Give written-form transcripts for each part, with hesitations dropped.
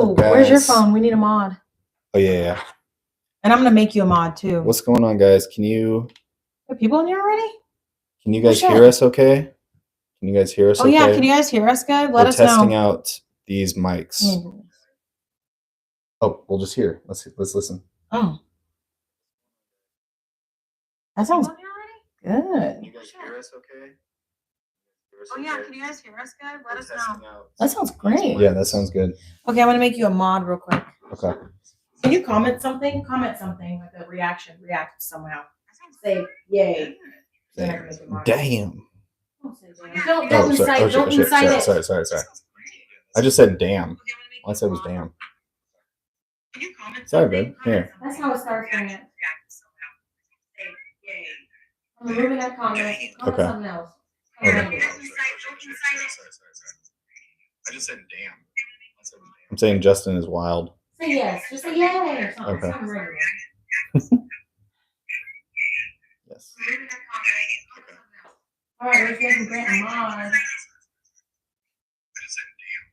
Oh, where's your phone? We need a mod. Oh, yeah. And I'm going to make you a mod, too. What's going on, guys? Can you... Are people in here already? Can you guys hear us okay? Can you guys hear us okay? Oh, yeah. Can you guys hear us good? Let us know. We're testing out these mics. Oh, we'll just hear. Let's listen. Oh. That sounds good. Can you guys hear us okay? Oh, yeah. Can you guys hear us good? Let us know. That sounds great. Yeah, that sounds good. Okay, I'm going to make you a mod real quick. Okay. Can you comment something? Comment something with a reaction. React somehow. Say yay. Damn. Don't incite it. Sorry. I just said damn. All I said was damn. Sorry, babe. Here. That's how it starts doing it. I'm removing that comment. Comment something else. Okay. I just said damn. I'm saying Justin is wild. Say yes. Just say yay or something. Okay. Something regular. Yes. All right, let's make Grant a mod. I just said damn.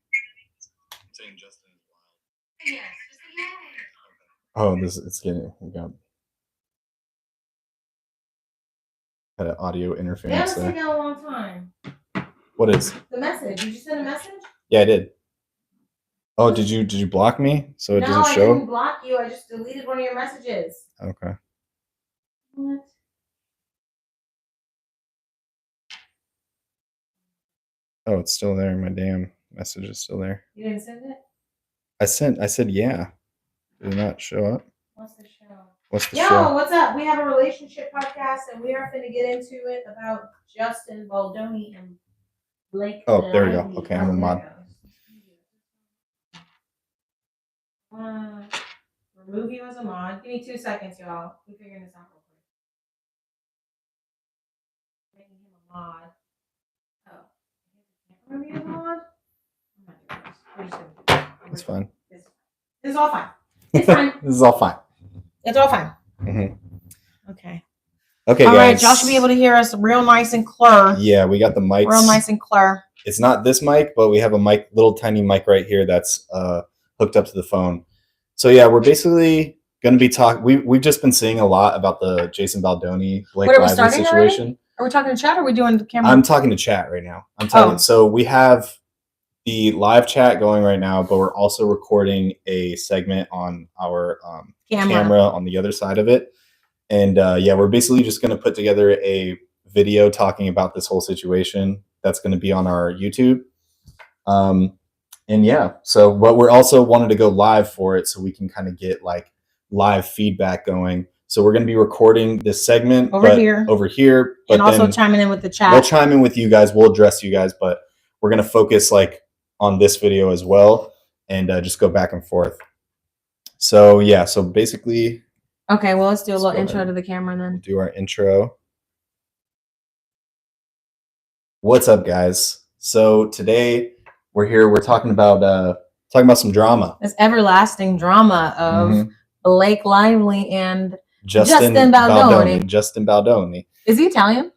I'm saying Justin is wild. Yes. Just say yay. Oh, it's getting. We got had an audio interference there. Taken a long time. What is? The message. Did you send a message? Yeah, I did. Oh, did you block me so it doesn't No, show? I didn't block you. I just deleted one of your messages. Okay. What? Oh, it's still there. My damn message is still there. You didn't send it? I said yeah. Did it not show up? What's the show? Show? What's up? We have a relationship podcast, and we are going to get into it about Justin, Baldoni, and Blake. Oh, there we go. Okay, I'm a mod. Remove you as a mod. Give me 2 seconds, y'all. We're figuring this out real quick. Making him a mod. Oh. Remove you as a mod? I'm not doing this. We're just gonna do this. It's fine. This is all fine. It's fine. This is all fine. It's all fine. Mm-hmm. Okay. Okay, all guys. Right, Josh should be able to hear us real nice and clear. Yeah, we got the mics. Real nice and clear. It's not this mic, but we have a mic, little tiny mic right here that's hooked up to the phone. So yeah, we're basically going to be talking. We've just been seeing a lot about the Jason Baldoni Blake Lively situation. Already? Are we talking to chat or are we doing the camera? I'm talking to chat right now. I'm talking. So we have the live chat going right now, but we're also recording a segment on our camera on the other side of it. And yeah, we're basically just going to put together a video talking about this whole situation that's going to be on our YouTube. And yeah, so but we're also wanted to go live for it so we can kind of get like live feedback going. So we're going to be recording this segment over here, but and also chiming in with the chat. We'll chime in with you guys. We'll address you guys, but we're going to focus like on this video as well and just go back and forth. So yeah, so basically. Okay, well, let's do a little intro to the camera then. Do our intro. What's up, guys? So today we're here. We're talking about some drama. This everlasting drama of Blake Lively and Justin Baldoni. Justin Baldoni. Is he Italian?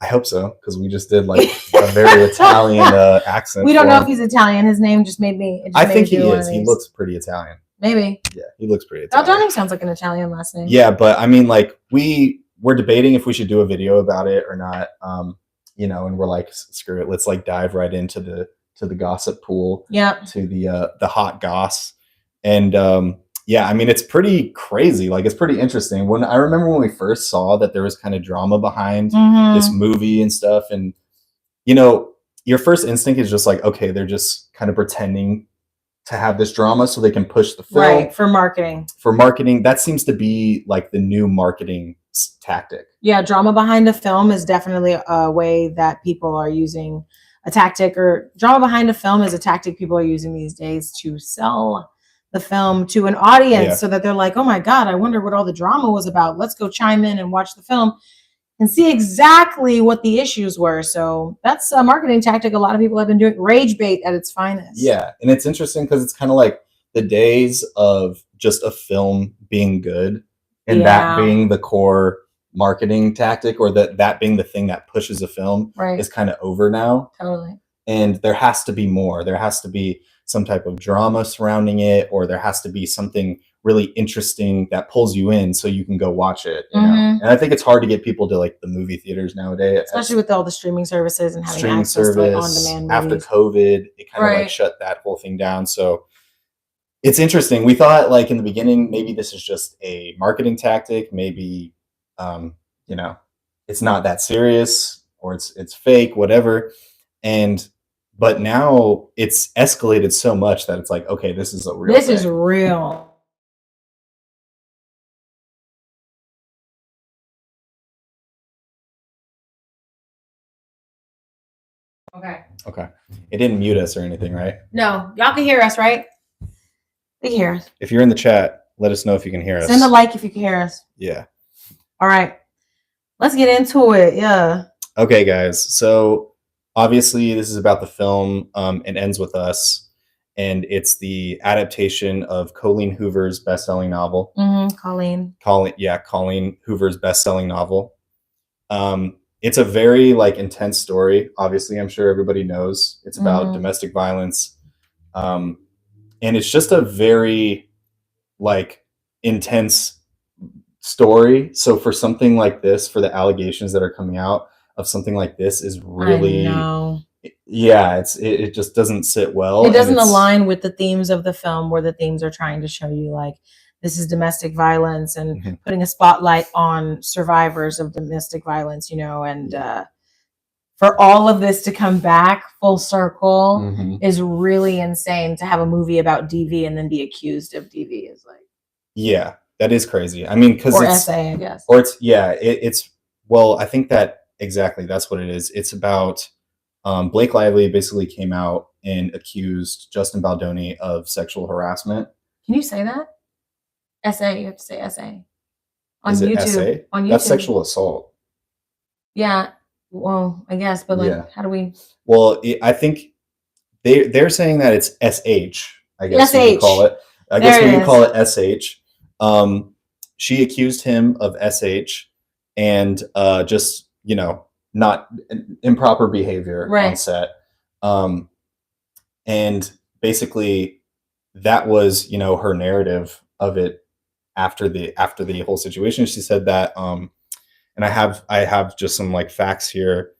I hope so, because we just did like a very Italian accent. We don't know if he's Italian. His name just made me. I think he is. He looks pretty Italian. Maybe. Yeah, he looks pretty Italian. Baldoni sounds like an Italian last name. Yeah, but I mean, like we're debating if we should do a video about it or not. You know, and we're like, screw it, let's like dive right into the gossip pool. Yeah. To the hot goss, and yeah, I mean, it's pretty crazy. Like, it's pretty interesting. I remember when we first saw that there was kind of drama behind this movie and stuff, and you know, your first instinct is just like, okay, they're just kind of pretending to have this drama so they can push the film. Right, for marketing. For marketing, that seems to be like the new marketing tactic. Yeah, drama behind a film is definitely a way that people are using a tactic, or drama behind a film is a tactic people are using these days to sell the film to an audience so that they're like, oh my God, I wonder what all the drama was about. Let's go chime in and watch the film and see exactly what the issues were. So that's a marketing tactic a lot of people have been doing. Rage bait at its finest. Yeah, and it's interesting because it's kind of like the days of just a film being good and that being the core marketing tactic, or that being the thing that pushes a film is kind of over now. Totally. And there has to be more. There has to be some type of drama surrounding it, or there has to be something really interesting that pulls you in so you can go watch it, you know? And I think it's hard to get people to like the movie theaters nowadays, especially with all the streaming services and having streaming access to like service. on-demand After movies. COVID, it kind of like shut that whole thing down. So it's interesting. We thought like in the beginning, maybe this is just a marketing tactic. Maybe, you know, it's not that serious, or it's fake, whatever. But now it's escalated so much that it's like, okay, this is a real This thing. is real. Okay. It didn't mute us or anything, right? No, y'all can hear us, right? They can hear us. If you're in the chat, let us know if you can hear us. Send a like if you can hear us. Yeah. All right. Let's get into it. Yeah. Okay, guys. So obviously this is about the film It Ends With Us, and it's the adaptation of Colleen Hoover's best-selling novel. Colleen Hoover's best-selling novel. It's a very like intense story. Obviously, I'm sure everybody knows it's about domestic violence. And it's just a very like intense story. So for something like this, for the allegations that are coming out of something like this is really, yeah, it just doesn't sit well. It doesn't align with the themes of the film, where the themes are trying to show you like this is domestic violence and putting a spotlight on survivors of domestic violence, you know, and for all of this to come back full circle is really insane. To have a movie about DV and then be accused of DV is like, yeah, that is crazy. I mean, because it's SA, I guess, or it's it's well, I think that exactly that's what it is. It's about Blake Lively basically came out and accused Justin Baldoni of sexual harassment. Can you say that? SA, you have to say SA. On Is it YouTube. SA? On YouTube. That's sexual assault. Yeah. Well, I guess, but like, how do we? Well, I think they're saying that it's SH. I guess you could call it. I guess we can call it SH. She accused him of SH and just, you know, not improper behavior on set. And basically that was, you know, her narrative of it after the whole situation. She said that and I have just some like facts here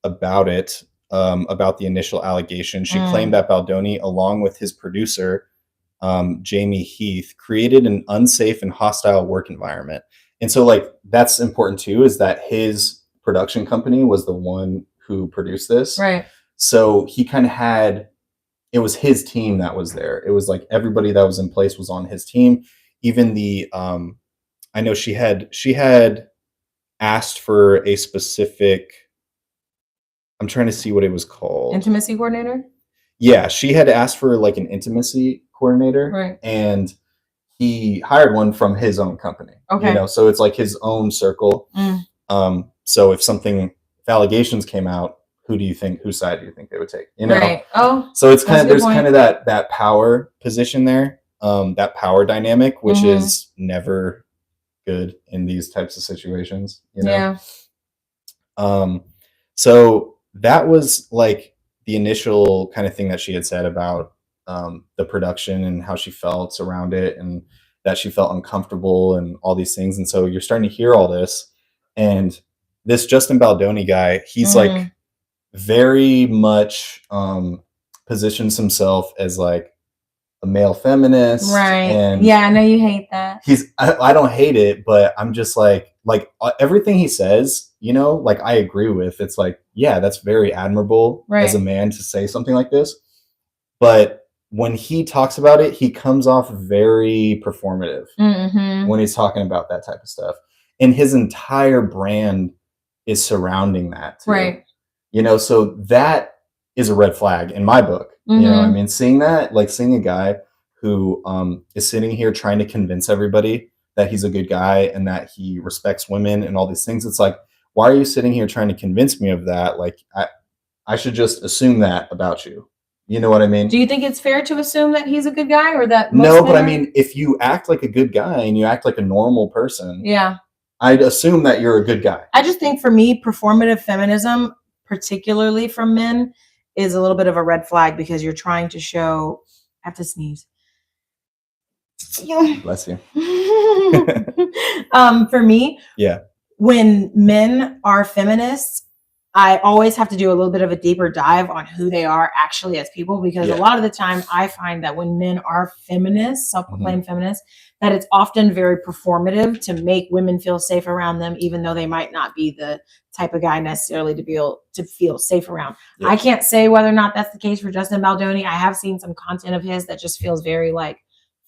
about it, about the initial allegation. She claimed that Baldoni, along with his producer Jamie Heath, created an unsafe and hostile work environment. And so like that's important too, is that his production company was the one who produced this. So he kind of had, it was his team that was there. It was like everybody that was in place was on his team. Even the I know she had asked for a specific, I'm trying to see what it was called. Intimacy coordinator? Yeah, she had asked for like an intimacy coordinator, and he hired one from his own company. You know, so it's like his own circle. So if allegations came out, whose side do you think they would take? You know? So it's kind of, there's kind of that power position there, that power dynamic, which is never good in these types of situations, you know? So that was like the initial kind of thing that she had said about the production and how she felt around it, and that she felt uncomfortable and all these things. And so you're starting to hear all this, and this Justin Baldoni guy, he's like very much positions himself as like a male feminist. And yeah, I know you hate that. I don't hate it, but I'm just like everything he says, you know, like I agree with. It's like, yeah, that's very admirable as a man to say something like this. But when he talks about it, he comes off very performative when he's talking about that type of stuff. And his entire brand is surrounding that too. You know, so that is a red flag in my book. You know, I mean, seeing that, like seeing a guy who is sitting here trying to convince everybody that he's a good guy and that he respects women and all these things. It's like, why are you sitting here trying to convince me of that? Like, I should just assume that about you. You know what I mean? Do you think it's fair to assume that he's a good guy, or that no? But I mean, if you act like a good guy and you act like a normal person, I'd assume that you're a good guy. I just think for me, performative feminism, particularly from men, is a little bit of a red flag, because you're trying to show have to sneeze. Bless you. For me, yeah, when men are feminists, I always have to do a little bit of a deeper dive on who they are actually as people, because a lot of the time I find that when men are feminists, self-proclaimed feminists, that it's often very performative to make women feel safe around them, even though they might not be the type of guy necessarily to feel safe around. Yeah. I can't say whether or not that's the case for Justin Baldoni. I have seen some content of his that just feels very like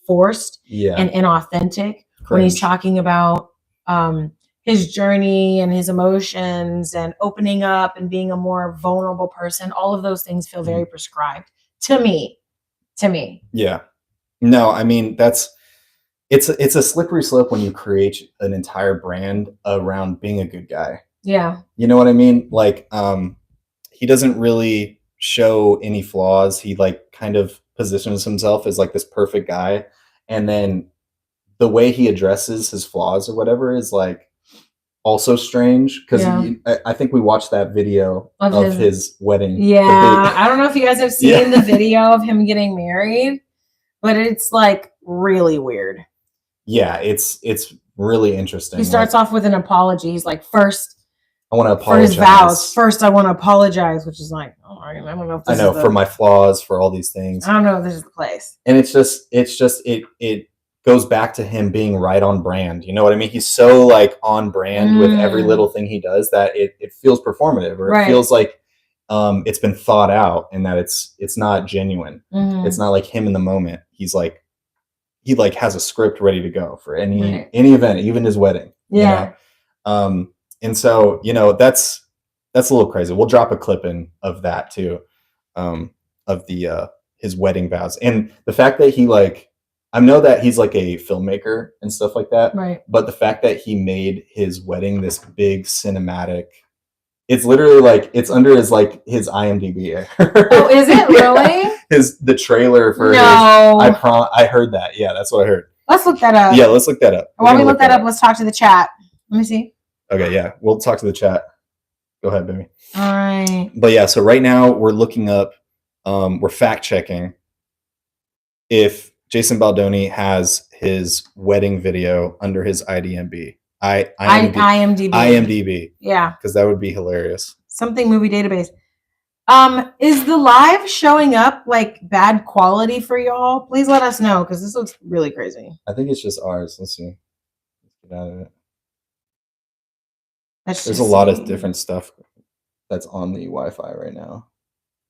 forced and inauthentic. Cringe. When he's talking about his journey and his emotions and opening up and being a more vulnerable person. All of those things feel very prescribed to me. Yeah. No, I mean, it's a slippery slope when you create an entire brand around being a good guy. Yeah. You know what I mean? Like, he doesn't really show any flaws. He like kind of positions himself as like this perfect guy. And then the way he addresses his flaws or whatever is like also strange, because I think we watched that video of his wedding. Yeah. I don't know if you guys have seen the video of him getting married, but it's like really weird. Yeah, it's really interesting. He starts off with an apology. He's like, first, I want to apologize. For his vows. First, I want to apologize, which is like, oh, I don't know if this for my flaws, for all these things. I don't know if this is the place. And it goes back to him being right on brand. You know what I mean? He's so like on brand with every little thing he does that it feels performative, or it feels like it's been thought out, and that it's not genuine. It's not like him in the moment. He has a script ready to go for any event, even his wedding. Yeah. You know? And so, that's a little crazy. We'll drop a clip in of that too, of the his wedding vows, and the fact that he I know that he's like a filmmaker and stuff like that. Right. But the fact that he made his wedding this big cinematic, it's literally like it's under his IMDb. Oh, is it really? The trailer for his. I heard that. Yeah, that's what I heard. Let's look that up. Yeah, let's look that up. While we look that up, let's talk to the chat. Let me see. Okay, yeah, we'll talk to the chat. Go ahead, baby. All right. But yeah, so right now we're looking up, we're fact checking if Jason Baldoni has his wedding video under his IMDb. IMDb. Yeah. Because that would be hilarious. Something movie database. Is the live showing up like bad quality for y'all? Please let us know, because this looks really crazy. I think it's just ours. Let's see. Let's get out of it. There's a lot of different stuff that's on the Wi-Fi right now.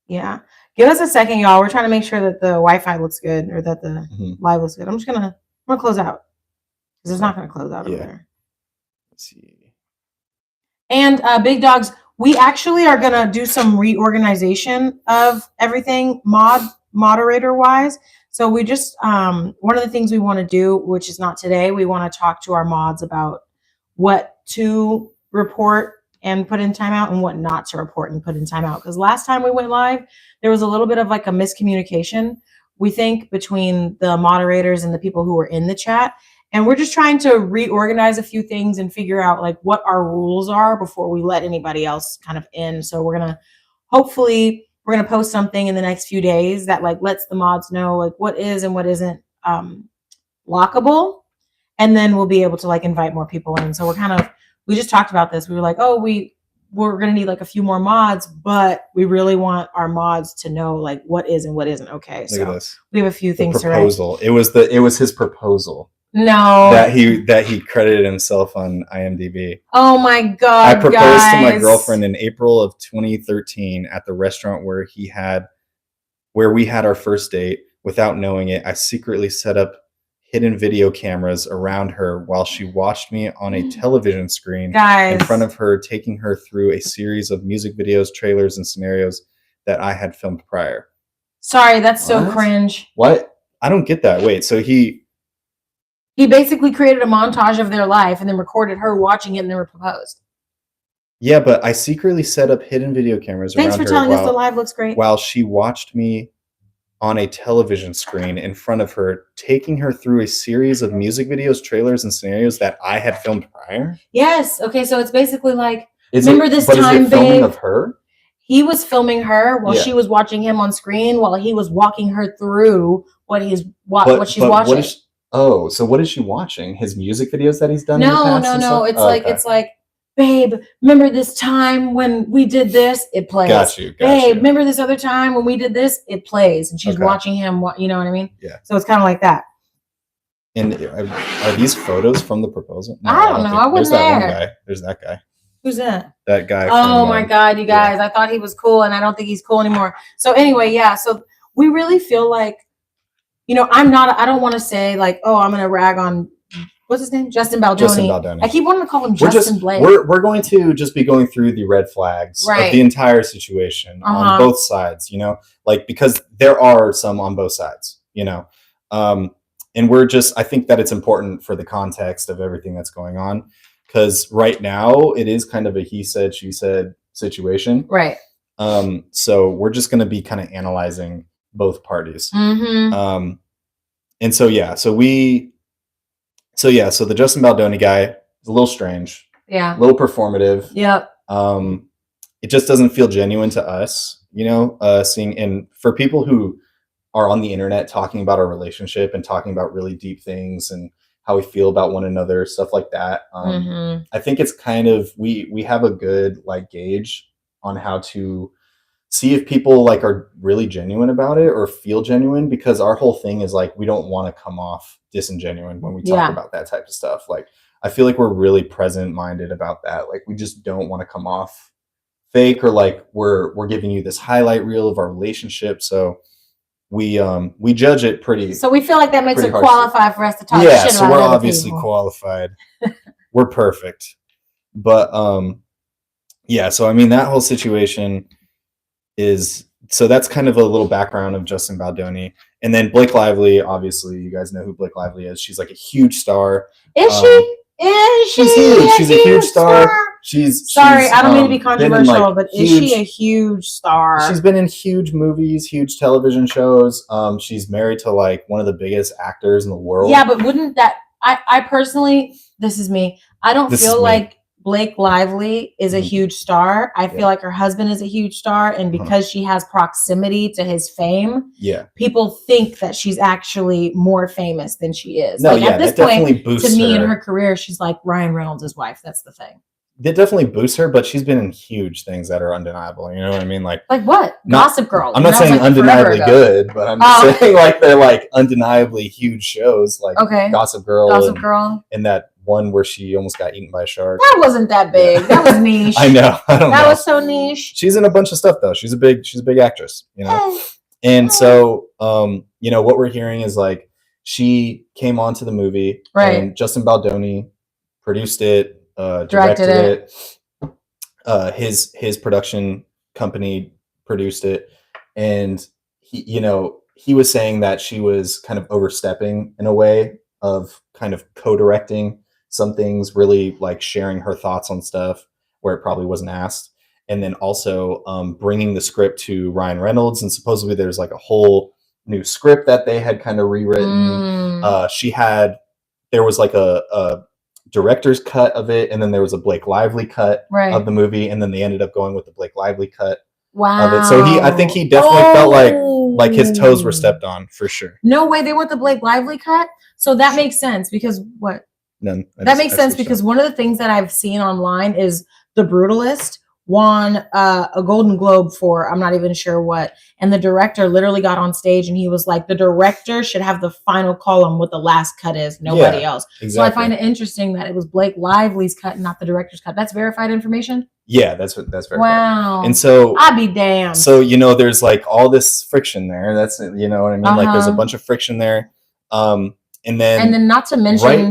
Yeah. Give us a second, y'all. We're trying to make sure that the Wi-Fi looks good, or that the live looks good. I'm gonna close out, because it's not gonna close out over there. Let's see. And big dogs, we actually are gonna do some reorganization of everything moderator wise. So we just one of the things we want to do, which is not today, we want to talk to our mods about what to report and put in timeout, and what not to report and put in timeout. Because last time we went live, there was a little bit of like a miscommunication, we think, between the moderators and the people who were in the chat. And we're just trying to reorganize a few things and figure out like what our rules are before we let anybody else kind of in. So we're gonna post something in the next few days that like lets the mods know like what is and what isn't lockable. And then we'll be able to like invite more people in. So we just talked about this. We were like, oh, we're going to need like a few more mods, but we really want our mods to know like what is and what isn't okay. So we have a few things to write. It was his proposal. No. That he credited himself on IMDb. Oh my God, I proposed to my girlfriend in April of 2013 at the restaurant where we had our first date. Without knowing it, I secretly set up hidden video cameras around her while she watched me on a television screen in front of her, taking her through a series of music videos, trailers, and scenarios that I had filmed prior. Sorry, that's so cringe. What? I don't get that. Wait, so he basically created a montage of their life and then recorded her watching it and then proposed. Yeah, but I secretly set up hidden video cameras around her. Thanks for telling us the live looks great. While she watched me on a television screen in front of her, taking her through a series of music videos, trailers, and scenarios that I had filmed prior. Yes. Okay. So it's basically like, is it filming of her? He was filming her while she was watching him on screen, while he was walking her through what she's watching. So what is she watching? His music videos that he's done? No. It's like, babe, remember this time when we did this? It plays. Got you. Babe, remember this other time when we did this? It plays. And she's watching him. You know what I mean? Yeah. So it's kind of like that. And are these photos from the proposal? No, I don't know. I wasn't there. That one guy. There's that guy. Who's that? That guy. Oh my God, you guys! I thought he was cool, and I don't think he's cool anymore. So anyway, yeah. So we really feel like, I don't want to say like, oh, I'm gonna rag on what's his name, Justin Baldoni. I keep wanting to call him Justin Blake. We're going to just be going through the red flags of the entire situation on both sides. Like, because there are some on both sides. And I think that it's important for the context of everything that's going on, because right now it is kind of a he said, she said situation. Right. So we're just going to be kind of analyzing both parties. Mm-hmm. And so, so the Justin Baldoni guy is a little strange. Yeah. A little performative. Yep. It just doesn't feel genuine to us, seeing, and for people who are on the internet talking about our relationship and talking about really deep things and how we feel about one another, stuff like that. I think it's kind of, we have a good gauge on how to see if people are really genuine about it or feel genuine, because our whole thing is we don't want to come off disingenuine when we talk about that type of stuff. I feel like we're really present minded about that. We just don't want to come off fake or we're giving you this highlight reel of our relationship. So we judge it pretty. So we feel like that makes it qualify for us to talk shit about. So we're obviously qualified. We're perfect. But so I mean, that whole situation so that's kind of a little background of Justin Baldoni. And then Blake Lively, obviously you guys know who Blake Lively is. She's a huge star. Is she? She's huge. She's a huge star. Sorry, I don't mean to be controversial, but is she a huge star? She's been in huge movies, huge television shows. She's married to one of the biggest actors in the world. Yeah, but wouldn't that? I personally, this is me. I don't feel like Blake Lively is a huge star. I feel like her husband is a huge star, and because she has proximity to his fame, people think that she's actually more famous than she is. No, at this point, to me in her career, she's like Ryan Reynolds' wife. That's the thing. It definitely boosts her, but she's been in huge things that are undeniable. You know what I mean? Like what? Gossip Girl. I'm not saying undeniably good, but I'm just saying they're undeniably huge shows, Gossip Girl, and that one where she almost got eaten by a shark. That wasn't that big. That was niche. I know. That was so niche. She's in a bunch of stuff though. She's a big actress, And so, what we're hearing is she came onto the movie, and Justin Baldoni produced it. Directed it. His production company produced it, and he was saying that she was kind of overstepping in a way of kind of co-directing some things, really sharing her thoughts on stuff where it probably wasn't asked, and then also bringing the script to Ryan Reynolds, and supposedly there's a whole new script that they had kind of rewritten. There was a director's cut of it, and then there was a Blake Lively cut of the movie, and then they ended up going with the Blake Lively cut of it. So I think he definitely felt like his toes were stepped on for sure. No way, they went the Blake Lively cut. So that makes sense because what? None. That makes sense because one of the things that I've seen online is The Brutalist won a Golden Globe for I'm not even sure what, and the director literally got on stage and he was like, the director should have the final call on what the last cut is, nobody else. Exactly. So I find it interesting that it was Blake Lively's cut and not the director's cut. That's verified information. Yeah, that's verified. Wow. And so I'd be damned. So there's all this friction there. That's what I mean. There's a bunch of friction there. And then not to mention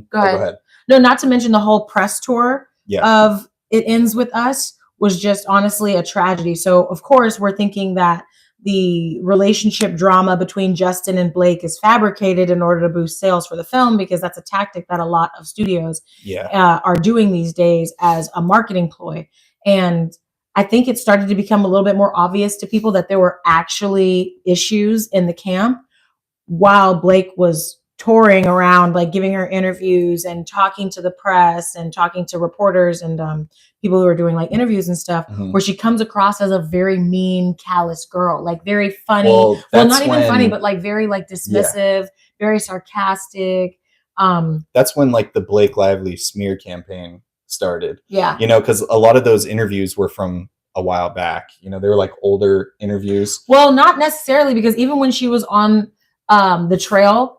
go ahead. No, not to mention the whole press tour of It Ends With Us was just honestly a tragedy. So of course we're thinking that the relationship drama between Justin and Blake is fabricated in order to boost sales for the film, because that's a tactic that a lot of studios are doing these days as a marketing ploy. And I think it started to become a little bit more obvious to people that there were actually issues in the camp while Blake was touring around, like giving her interviews and talking to the press and talking to reporters and people who are doing like interviews and stuff, where she comes across as a very mean, callous girl, like very funny. Well, not even funny, but like very like dismissive, very sarcastic. That's when like the Blake Lively smear campaign started. Yeah. You know, because a lot of those interviews were from a while back. You know, they were like older interviews. Well, not necessarily, because even when she was on the trail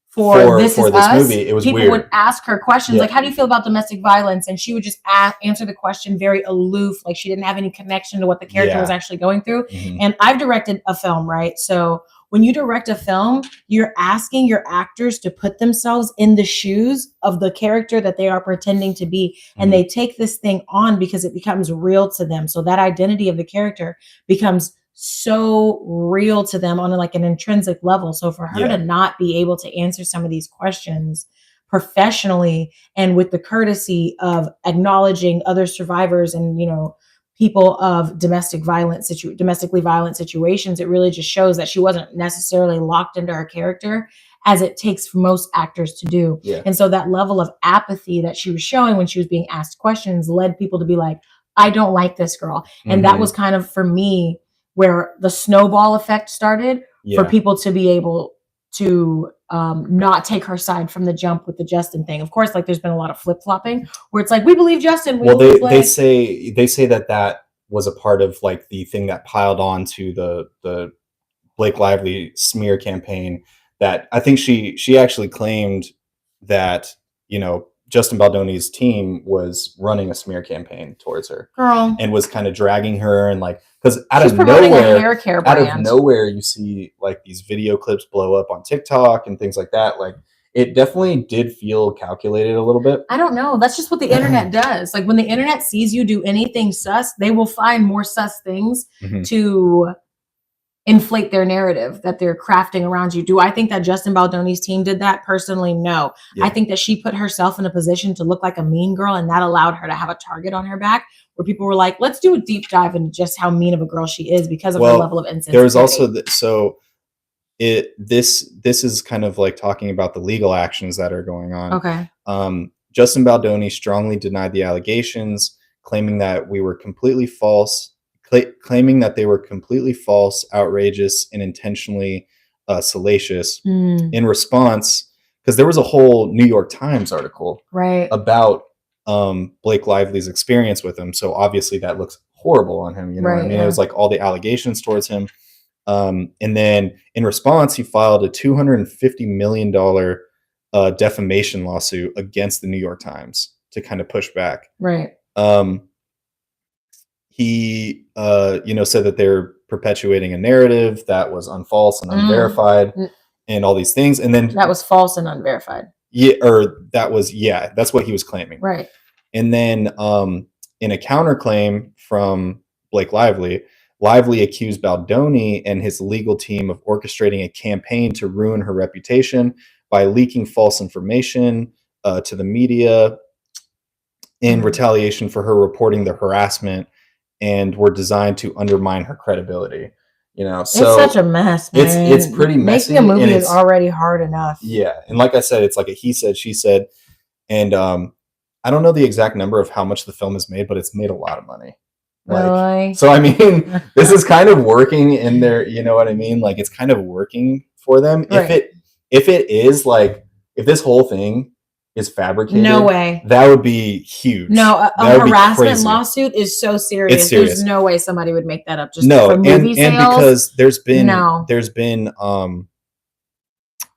for this movie, it was people weird. would ask her questions like, how do you feel about domestic violence? And she would just answer the question very aloof, like she didn't have any connection to what the character was actually going through. And I've directed a film, right? So when you direct a film, you're asking your actors to put themselves in the shoes of the character that they are pretending to be. And they take this thing on because it becomes real to them. So that identity of the character becomes so real to them on like an intrinsic level. So for her to not be able to answer some of these questions professionally and with the courtesy of acknowledging other survivors and, you know, people of domestically violent situations, it really just shows that she wasn't necessarily locked into her character as it takes for most actors to do. And so that level of apathy that she was showing when she was being asked questions led people to be like, I don't like this girl. And that was kind of, for me, where the snowball effect started for people to be able to not take her side from the jump with the Justin thing. Of course, like there's been a lot of flip-flopping where it's like, we believe Justin. They say that was a part of like the thing that piled on to the Blake Lively smear campaign, that I think she actually claimed that, you know, Justin Baldoni's team was running a smear campaign towards her, and was kind of dragging her, and like, because out of nowhere you see like these video clips blow up on TikTok and things like that. Like, it definitely did feel calculated a little bit. I don't know. That's just what the internet does. Like when the internet sees you do anything sus, they will find more sus things to inflate their narrative that they're crafting around you. Do I think that Justin Baldoni's team did that? Personally, no. I think that she put herself in a position to look like a mean girl, and that allowed her to have a target on her back where people were like, let's do a deep dive into just how mean of a girl she is because of her level of insensitivity. There was also this is kind of like talking about the legal actions that are going on. Okay. Justin Baldoni strongly denied the allegations, claiming that they were completely false, outrageous, and intentionally salacious. In response, because there was a whole New York Times article about Blake Lively's experience with him. So obviously that looks horrible on him. You know what I mean? It was like all the allegations towards him. And then in response, he filed a $250 million defamation lawsuit against the New York Times to kind of push back. He, said that they're perpetuating a narrative that was unfalse and unverified and all these things. And then that was false and unverified. That's what he was claiming. Right. And then in a counterclaim from Blake Lively accused Baldoni and his legal team of orchestrating a campaign to ruin her reputation by leaking false information to the media in retaliation for her reporting the harassment, and were designed to undermine her credibility. You know, so it's such a mess, man. It's pretty messy. Making a movie is already hard enough. Yeah, and like I said, it's like a he said, she said, and I don't know the exact number of how much the film has made, but it's made a lot of money. Really? So I mean, this is kind of working in their, you know what I mean? Like, it's kind of working for them. Right. If it is like, if this whole thing is fabricated, no way, that would be huge. No, a harassment lawsuit is so serious. It's serious. There's no way somebody would make that up just for movie sales. And because there's been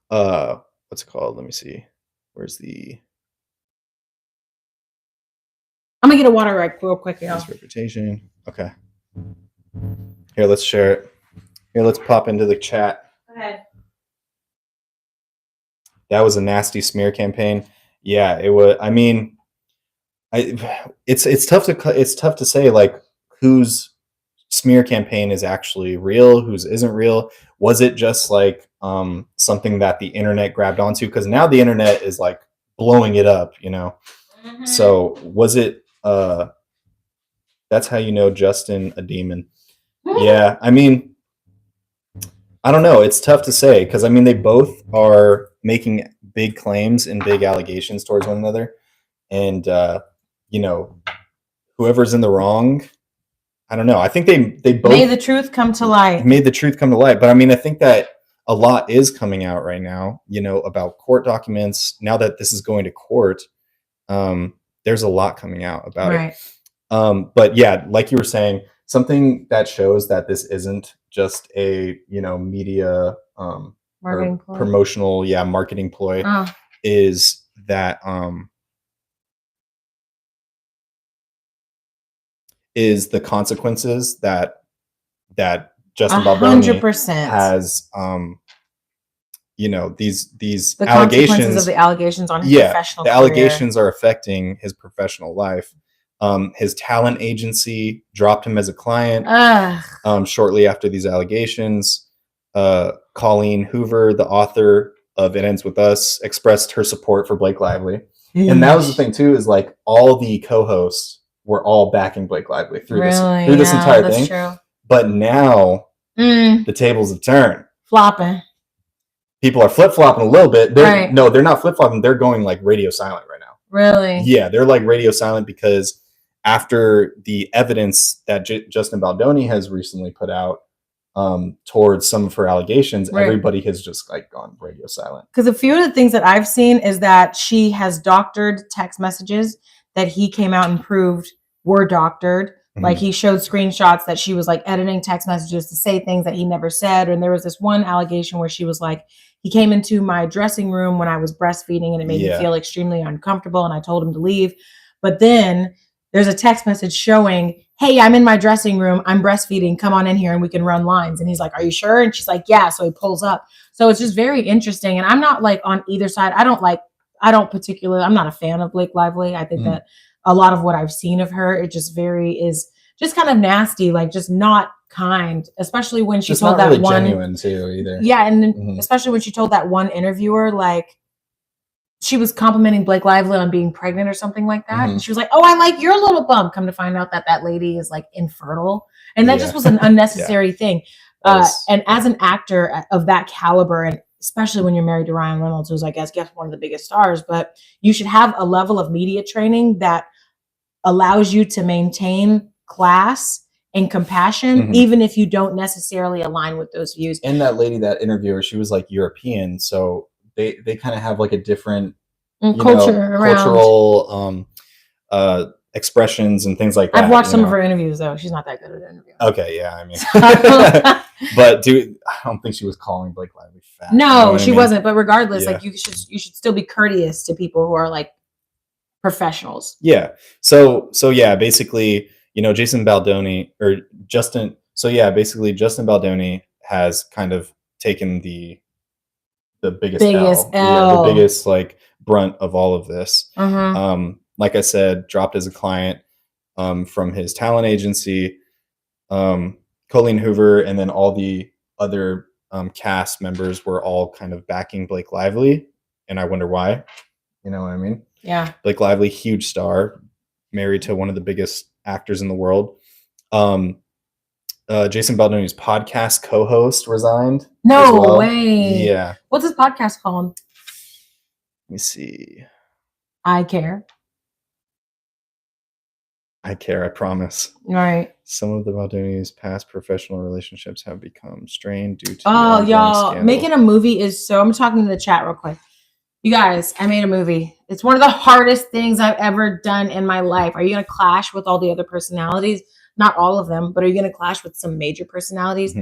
what's it called? Let me see. Where's the? I'm gonna get a water right real quick, y'all. Reputation. Okay. Here, let's share it. Here, let's pop into the chat. Go ahead. That was a nasty smear campaign. Yeah, it was. I mean, it's tough to say like whose smear campaign is actually real, whose isn't real. Was it just like something that the internet grabbed onto? Because now the internet is like blowing it up, you know. So was it? That's how you know Justin a demon. Yeah, I mean, I don't know. It's tough to say because I mean they both are making big claims and big allegations towards one another. And, whoever's in the wrong, I don't know. I think they both made the truth come to light. But I mean, I think that a lot is coming out right now, about court documents. Now that this is going to court, there's a lot coming out about it. But yeah, like you were saying, something that shows that this isn't just a, media promotional, marketing ploy is that is the consequences that Justin Baldoni has, these the allegations of the allegations on his professional career. Allegations are affecting his professional life. His talent agency dropped him as a client shortly after these allegations. Colleen Hoover, the author of It Ends With Us, expressed her support for Blake Lively. And that was the thing too, is like all the co-hosts were all backing Blake Lively through this entire thing. True. But now the tables have turned. Flopping. People are flip-flopping a little bit. No, they're not flip-flopping. They're going like radio silent right now. Really? Yeah, they're like radio silent because after the evidence that Justin Baldoni has recently put out towards some of her allegations, everybody has just like gone radio silent. Because a few of the things that I've seen is that she has doctored text messages that he came out and proved were doctored. Like he showed screenshots that she was like editing text messages to say things that he never said. And there was this one allegation where she was like, he came into my dressing room when I was breastfeeding and it made me feel extremely uncomfortable. And I told him to leave. But then there's a text message showing, hey, I'm in my dressing room. I'm breastfeeding. Come on in here and we can run lines. And he's like, are you sure? And she's like, yeah. So he pulls up. So it's just very interesting. And I'm not like on either side. I'm not a fan of Blake Lively. I think that a lot of what I've seen of her, it just is just kind of nasty, like just not kind, especially when she told that really one genuine too either. Yeah, and especially when she told that one interviewer, like she was complimenting Blake Lively on being pregnant or something like that, and she was like, "Oh, I like your little bump." Come to find out that lady is like infertile, and that just was an unnecessary thing. And as an actor of that caliber, and especially when you're married to Ryan Reynolds, who's I guess one of the biggest stars, but you should have a level of media training that allows you to maintain class and compassion, even if you don't necessarily align with those views. And that lady, that interviewer, she was like European, so they kind of have like a different cultural expressions and things like that. I've watched some of her interviews though. She's not that good at interviewing. Okay, yeah, I mean, but I don't think she was calling Blake Lively fat. No, she wasn't. But regardless, like you should still be courteous to people who are like professionals. Yeah. So yeah, basically, Justin Baldoni has kind of taken the biggest L. Yeah, the biggest like brunt of all of this. Like I said, dropped as a client from his talent agency, Colleen Hoover, and then all the other cast members were all kind of backing Blake Lively, and I wonder why. You know what I mean? Yeah. Blake Lively, huge star, married to one of the biggest actors in the world. Jason Baldoni's podcast co-host resigned. No way. Yeah. What's his podcast called? Let me see. I Care. I Care, I promise. All right. Some of the Baldoni's past professional relationships have become strained due to y'all, scandal. Making a movie is so... I'm talking to the chat real quick. You guys, I made a movie. It's one of the hardest things I've ever done in my life. Are you going to clash with all the other personalities? Not all of them, but are you going to clash with some major personalities?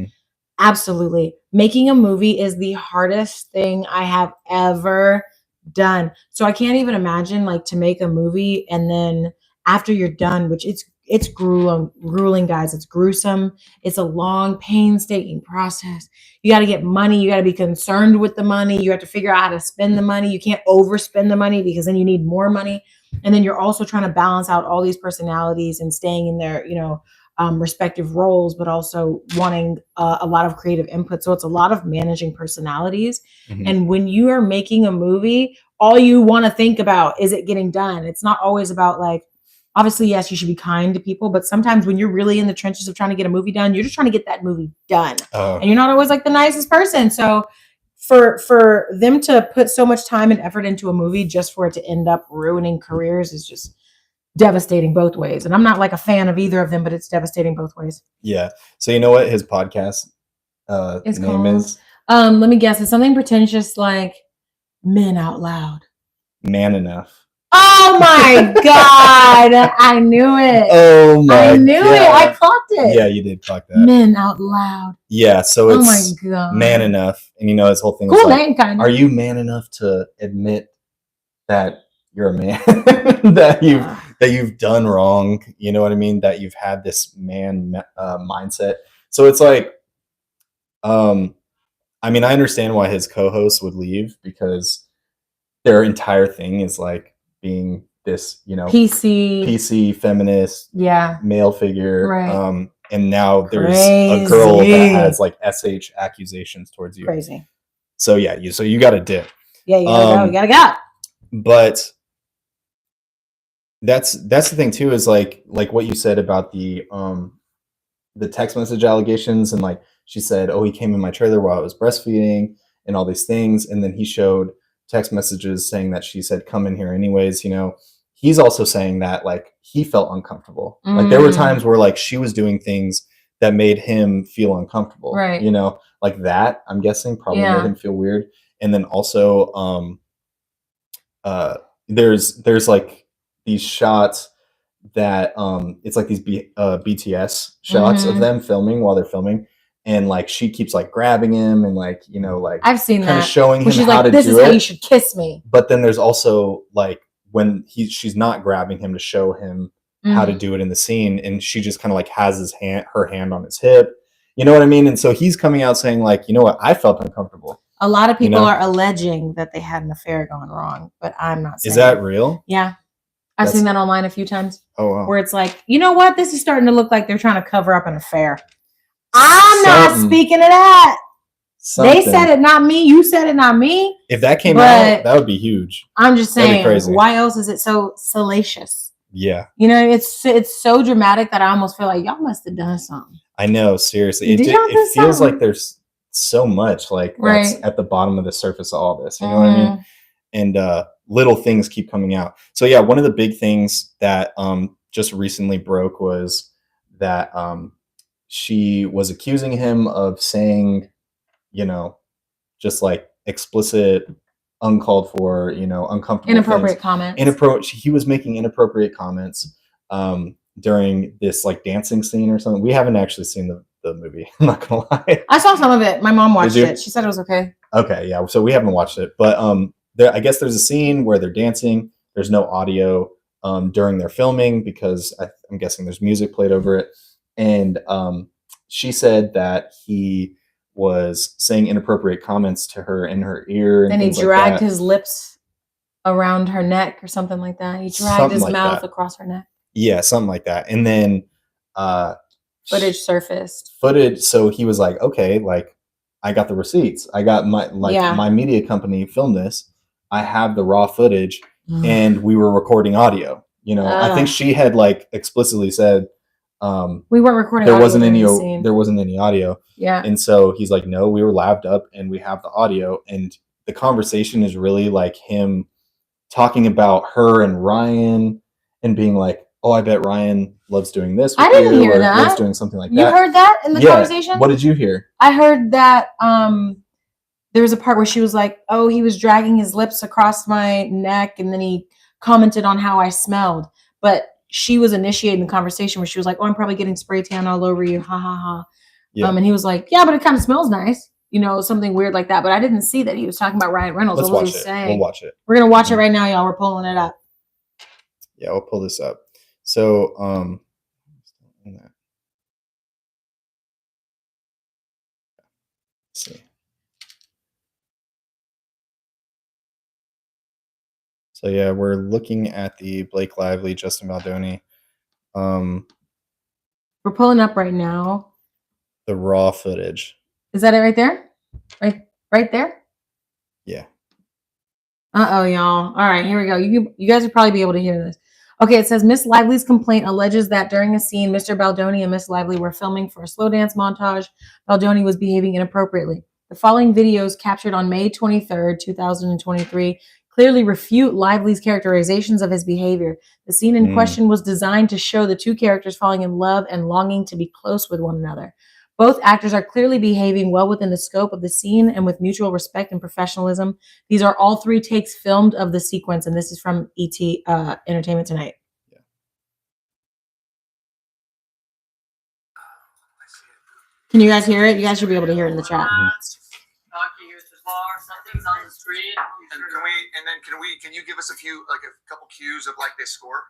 Absolutely. Making a movie is the hardest thing I have ever done. So I can't even imagine like to make a movie and then after you're done, which it's grueling, guys. It's gruesome. It's a long, painstaking process. You got to get money. You got to be concerned with the money. You have to figure out how to spend the money. You can't overspend the money because then you need more money. And then you're also trying to balance out all these personalities and staying in their, respective roles, but also wanting a lot of creative input. So it's a lot of managing personalities. And when you are making a movie, all you want to think about is it getting done. It's not always about like, obviously, yes, you should be kind to people, but sometimes when you're really in the trenches of trying to get a movie done, you're just trying to get that movie done. And you're not always like the nicest person. So for them to put so much time and effort into a movie just for it to end up ruining careers is just devastating both ways. And I'm not like a fan of either of them, but it's devastating both ways. Yeah. So you know what his podcast It's name called, is? let me guess. It's something pretentious like Men Out Loud. Man Enough. Oh my God. I knew it. Oh my God. I knew it. I clocked it. Yeah, you did clock that. Men Out Loud. Yeah, so it's oh my God. Man Enough. And you know, his whole thing cool is like, name, kind of. are you man enough to admit that you're a man? that you've done wrong? You know what I mean? That you've had this man mindset. So it's like, I mean, I understand why his co-host would leave because their entire thing is like being this, you know, PC feminist, male figure, right. And now there's a girl that has like SH accusations towards you. Crazy. So yeah, you got to dip. Yeah, you gotta go. But that's the thing too, is like what you said about the text message allegations, and like she said, oh, he came in my trailer while I was breastfeeding and all these things, and then he showed text messages saying that she said come in here anyways. You know, he's also saying that like he felt uncomfortable. Like there were times where like she was doing things that made him feel uncomfortable, right? You know, like that, I'm guessing probably made him feel weird. And then also there's like these shots that it's like these BTS shots of them filming while they're filming, and like she keeps like grabbing him and like, you know, like I've seen kind that, of showing him she's how like, to this do is it. how you should kiss me. But then there's also like when she's not grabbing him to show him how to do it in the scene, and she just kind of like has her hand on his hip, you know what I mean? And so he's coming out saying like, you know what, I felt uncomfortable. A lot of people are alleging that they had an affair gone wrong, but I'm not saying. Is that real? Yeah. I've seen that online a few times. Oh, wow. Where it's like, you know what? This is starting to look like they're trying to cover up an affair. I'm not speaking to that. They said it, not me. You said it, not me. If that came out, that would be huge. I'm just saying, why else is it so salacious? Yeah. You know, it's so dramatic that I almost feel like y'all must have done something. I know, seriously. It feels like there's so much like that's at the bottom of the surface of all this. You know what I mean? And little things keep coming out. So yeah, one of the big things that just recently broke was that she was accusing him of saying, you know, just like explicit, uncalled for, you know, uncomfortable, inappropriate comments. He was making inappropriate comments during this like dancing scene or something. We haven't actually seen the movie. I'm not gonna lie. I saw some of it. My mom watched it. She said it was okay. Okay, yeah. So we haven't watched it, but I guess there's a scene where they're dancing. There's no audio during their filming because I'm guessing there's music played over it. And she said that he was saying inappropriate comments to her in her ear. And he dragged his lips around her neck or something like that. He dragged his mouth across her neck. Yeah, something like that. And then footage surfaced. So he was like, okay, like I got the receipts. I got my media company filmed this. I have the raw footage and we were recording audio. You know, I think she had like explicitly said we weren't recording. There wasn't any audio. Yeah. And so he's like, no, we were labbed up and we have the audio. And the conversation is really like him talking about her and Ryan and being like, oh, I bet Ryan loves doing this with I didn't you, hear or that. loves doing something like that. You heard that in the conversation? What did you hear? I heard that there was a part where she was like, oh, he was dragging his lips across my neck and then he commented on how I smelled. But she was initiating the conversation where she was like, oh, I'm probably getting spray tan all over you. Ha ha ha. Yeah. And he was like, yeah, but it kind of smells nice. You know, something weird like that. But I didn't see that he was talking about Ryan Reynolds. Let's watch it. We'll watch it. We're going to watch it right now, y'all. We're pulling it up. Yeah, we'll pull this up. So, let's see. So yeah, we're looking at the Blake Lively, Justin Baldoni. We're pulling up right now. The raw footage. Is that it right there? Right there? Yeah. Uh-oh, y'all. All right, here we go. You guys will probably be able to hear this. Okay, it says Miss Lively's complaint alleges that during a scene, Mr. Baldoni and Miss Lively were filming for a slow dance montage. Baldoni was behaving inappropriately. The following videos captured on May 23rd, 2023 clearly refute Lively's characterizations of his behavior. The scene in question was designed to show the two characters falling in love and longing to be close with one another. Both actors are clearly behaving well within the scope of the scene and with mutual respect and professionalism. These are all 3 takes filmed of the sequence, and this is from ET Entertainment Tonight. Yeah. Can you guys hear it? You guys should be able to hear it in the chat. Something's on the screen. And can you give us a couple cues of like this score?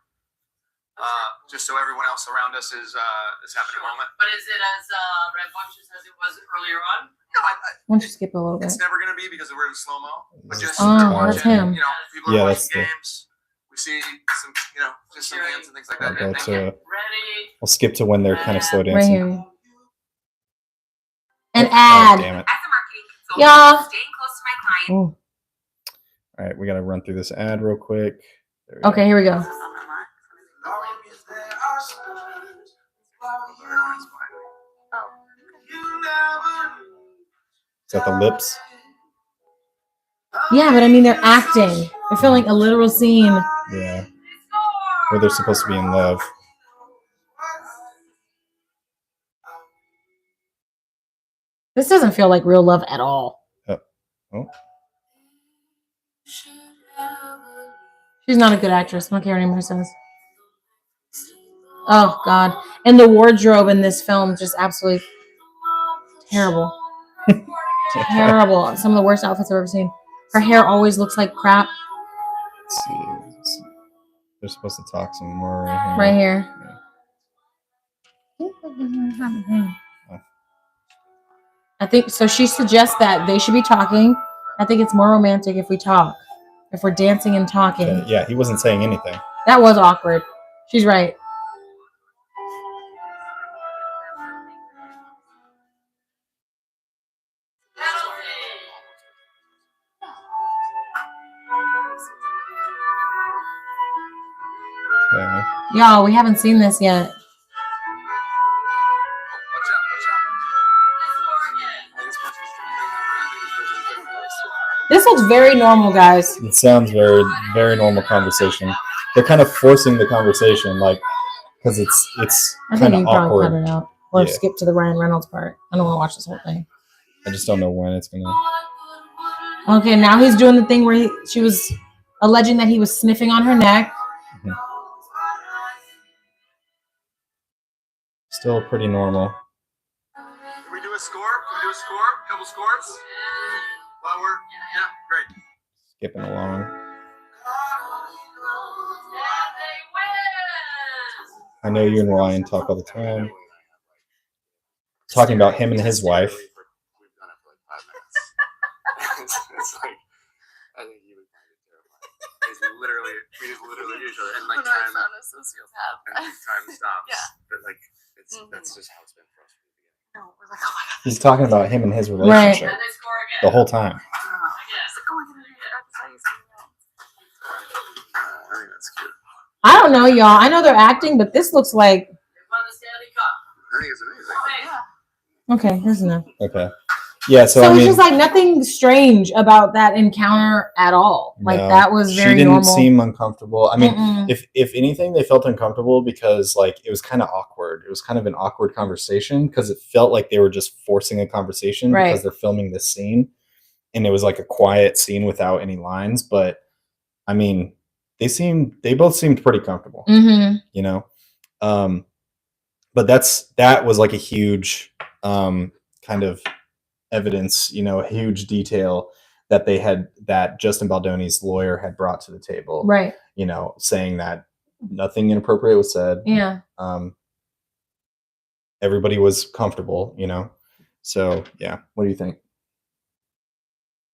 Just so everyone else around us is having a moment. But is it as rambunctious as it was earlier on? No, Why don't you skip a little bit? it's never going to be because we're in slow mo. But just that's him. You know, people are watching games. We see some, just some hands and things like that. Ready. I'll skip to when they're kind of slow Right dancing. here. An Oh, ad. damn it. As a marketing consultant, Yeah. staying close to my client. All right, we got to run through this ad real quick. There we Okay, here we go. Is that the lips? Yeah, but I mean, they're acting. They're filming a literal scene. Yeah. Where they're supposed to be in love. This doesn't feel like real love at all. Oh. She's not a good actress. I don't care what anybody says. Oh, God. And the wardrobe in this film just absolutely terrible. Terrible. Some of the worst outfits I've ever seen. Her hair always looks like crap. Let's see. They're supposed to talk some more right here. Right here. Yeah. I think so. She suggests that they should be talking. I think it's more romantic if we talk, if we're dancing and talking. Yeah, he wasn't saying anything. That was awkward. She's right. Okay. Y'all, we haven't seen this yet. This looks very normal, guys. It sounds very, very normal conversation. They're kind of forcing the conversation, like, because it's I kind think of you probably cut awkward. it out or Yeah. skip to the Ryan Reynolds part. I don't want to watch this whole thing. I just don't know when it's gonna. Okay, now he's doing the thing where she was alleging that he was sniffing on her neck. Mhm. Still pretty normal. Can we do a score? Can we do a score? Couple scores? While we're great. Skipping along. I know you and Ryan talk all the time. Talking about him and his wife. We've done it for like 5 minutes. it's like, I think you would find it terrifying. We just literally each other, and like When I time, found a sociopath. and time stops. Yeah. But like, that's just how it's been for us from the beginning. No, we're like, oh my god. He's talking about him and his relationship And they score again. the whole time. It's like, oh my god, I have to tell you something else. I think that's cute. I don't know, y'all. I know they're acting, but this looks like They won the Stanley Cup. I think it's amazing. Yeah. okay. Here's enough. Okay. Yeah, so So I it's mean, just like nothing strange about that encounter at all. Like no, that was very she didn't normal. seem uncomfortable. I mean, Mm-mm. if anything, they felt uncomfortable because like it was kind of awkward. It was kind of an awkward conversation because it felt like they were just forcing a conversation Right. because they're filming this scene, and it was like a quiet scene without any lines. But I mean, they both seemed pretty comfortable, you know. But that was like a huge kind of evidence, you know, a huge detail that that Justin Baldoni's lawyer had brought to the table, Right. you know, saying that nothing inappropriate was said. Yeah. Everybody was comfortable, you know. So yeah, what do you think?